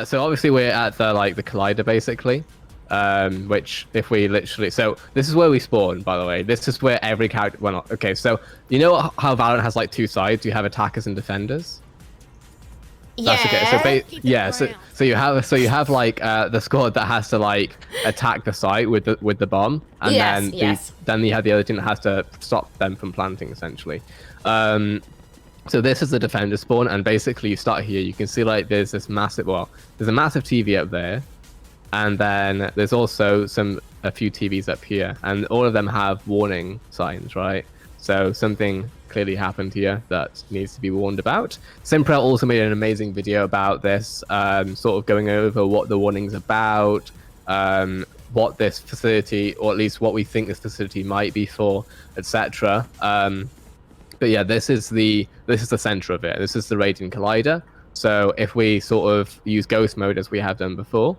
So obviously we're at the collider basically, which if we literally, so this is where we spawn, by the way. This is where every character, well, not, okay, so you know how Valorant has like two sides? You have attackers and defenders. That's okay. So yeah, so you have like the squad that has to like attack the site with the bomb, and then you have the other team that has to stop them from planting essentially. So this is the defender spawn, and basically you start here. You can see like there's this massive, there's a massive TV up there, and then there's also a few TVs up here, and all of them have warning signs, right? So something clearly happened here that needs to be warned about. Simprel also made an amazing video about this, sort of going over what the warning's about, what this facility, or at least what we think this facility might be for, etc. But yeah, this is the center of it. This is the Radion Collider. So if we sort of use ghost mode as we have done before,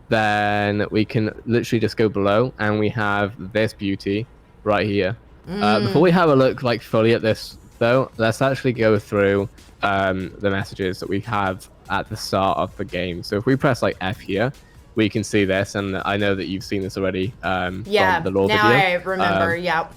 then we can literally just go below, and we have this beauty right here. Before we have a look like fully at this though, let's actually go through the messages that we have at the start of the game. So if we press like F here, we can see this, and I know that you've seen this already from the lore video. Yeah, now I remember, yep.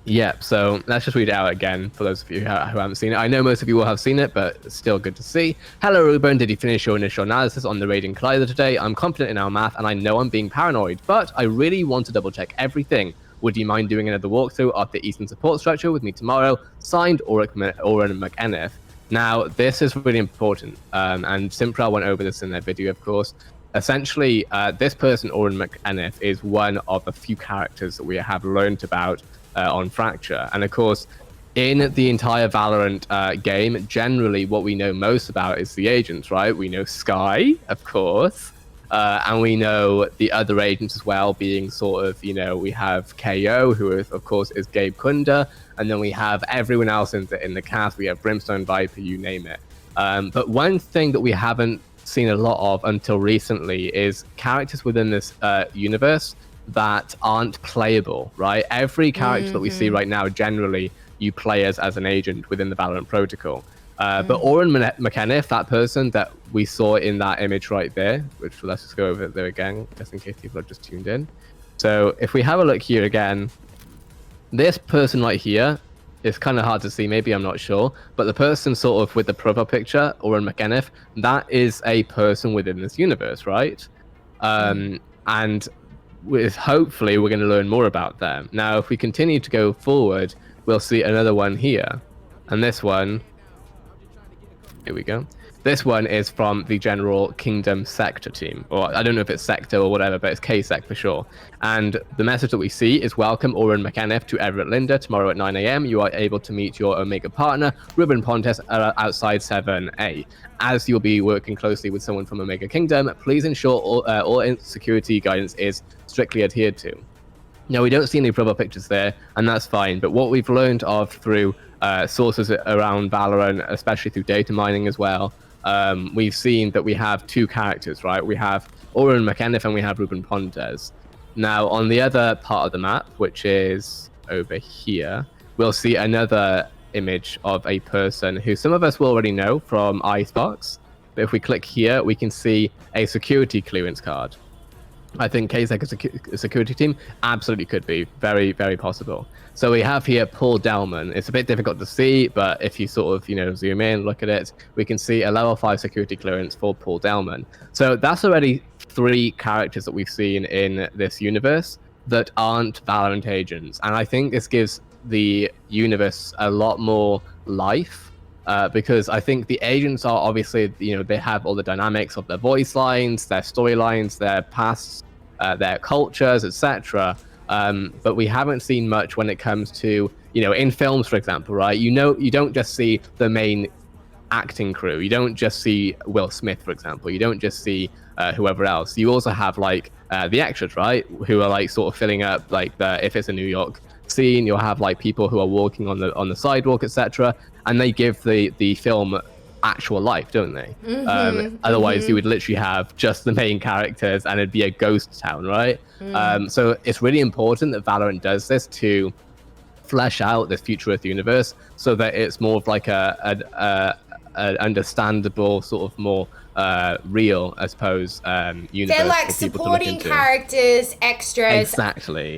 Yeah, so let's just read it out again for those of you who haven't seen it. I know most of you will have seen it, but it's still good to see. Hello, Ruben. Did you finish your initial analysis on the Radion Collider today? I'm confident in our math, and I know I'm being paranoid, but I really want to double-check everything. Would you mind doing another walkthrough of the Eastern Support Structure with me tomorrow? Signed, Oren McEnif. Now, this is really important, and Simprel went over this in their video, of course. Essentially, this person, Oren McEnif, is one of a few characters that we have learned about on Fracture. And of course, in the entire Valorant game, generally what we know most about is the agents, right? We know SKYE, of course, and we know the other agents as well, being sort of, we have KO, who is, of course, is Gabe Kunda, and then we have everyone else in the cast. We have Brimstone, Viper, you name it. But one thing that we haven't seen a lot of until recently is characters within this universe that aren't playable, right? Every character that we see right now, generally, you play as an agent within the Valorant protocol. But Oren McEnif, that person that we saw in that image right there, which let's just go over there again, just in case people have just tuned in. So if we have a look here again, this person right here is kind of hard to see, maybe, I'm not sure, but the person sort of with the profile picture, Oren McEnif, that is a person within this universe, right? And hopefully we're going to learn more about them. Now, if we continue to go forward, we'll see another one here. And this one, here we go. This one is from the General Kingdom Sector team. Or I don't know if it's Sector or whatever, but it's K-Sec for sure. And the message that we see is, welcome Oren McEnif to Everett Linda. Tomorrow at 9 a.m. you are able to meet your Omega partner, Ruben Pontes, outside 7A. As you'll be working closely with someone from Omega Kingdom, please ensure all security guidance is strictly adhered to. Now, we don't see any profile pictures there, and that's fine. But what we've learned of through sources around Valorant, especially through data mining as well, we've seen that we have two characters, right? We have Oren McEnif and we have Ruben Pontes. Now, on the other part of the map, which is over here, we'll see another image of a person who some of us will already know from Icebox. But if we click here, we can see a security clearance card. I think K-Sec is a security team. Absolutely could be. Very, very possible. So we have here Paul Delman. It's a bit difficult to see, but if you sort of, zoom in, look at it, we can see a level 5 security clearance for Paul Delman. So that's already 3 characters that we've seen in this universe that aren't Valorant agents. And I think this gives the universe a lot more life. Because I think the agents are obviously, they have all the dynamics of their voice lines, their storylines, their pasts, their cultures, etc. But we haven't seen much when it comes to, in films, for example, right? You don't just see the main acting crew. You don't just see Will Smith, for example. You don't just see whoever else. You also have like the extras, right? Who are like sort of filling up like if it's a New York scene, you'll have like people who are walking on the sidewalk, etc. And they give the film actual life, don't they? Otherwise, you would literally have just the main characters and it'd be a ghost town, right? So it's really important that Valorant does this to flesh out this Future Earth universe so that it's more of like an understandable, sort of more real, I suppose, universe They're like for people to look supporting into. characters, extras. Exactly.